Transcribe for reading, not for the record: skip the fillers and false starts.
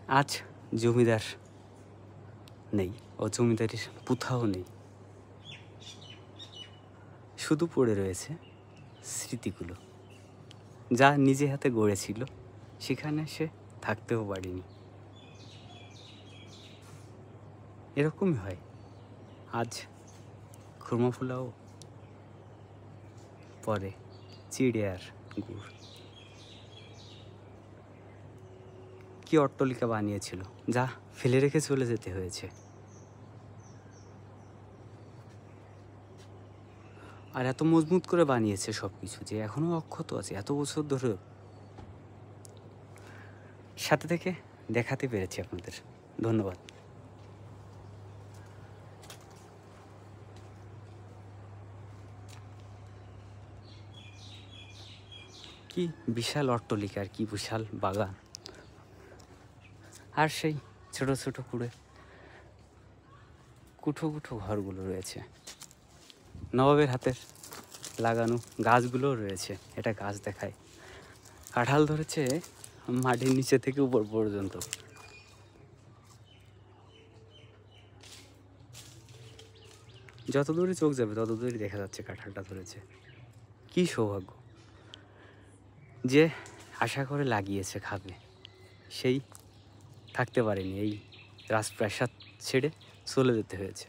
আজ জমিদার নেই, ও জমিদারির কোথাও নেই, শুধু পড়ে রয়েছে স্মৃতিগুলো, যা নিজে হাতে গড়েছিল। সেখানে সে থাকতেও পারেনি। এরকমই হয়। আজ খুরমা ফুলাও পরে চিড়ে আর গুড়। কি অট্টালিকা বানিয়েছিল, যা ফেলে রেখে চলে যেতে হয়েছে। আর এত মজবুত করে বানিয়েছে সব কিছু যে এখনও অক্ষত আছে এত বছর ধরে। সাথে থেকে দেখাতে পেরেছি আপনাদের। ধন্যবাদ। কি বিশাল অট্টালিকা আর কি বিশাল বাগান, আর সেই ছোট ছোট কুঠো কুঠো ঘরগুলো রয়েছে। নবাবের হাতের লাগানো গাছগুলোও রয়েছে। এটা গাছ দেখায়, কাঁঠাল ধরেছে মাটির নিচে থেকে উপর পর্যন্ত। যত দূরে চোখ যাবে তত দূরে দেখা যাচ্ছে কাঁঠালটা ধরেছে। কি সৌভাগ্য যে আশা করে লাগিয়েছে খাবে, সেই থাকতে পারেনি, এই রাজপ্রাসাদ ছেড়ে চলে যেতে হয়েছে।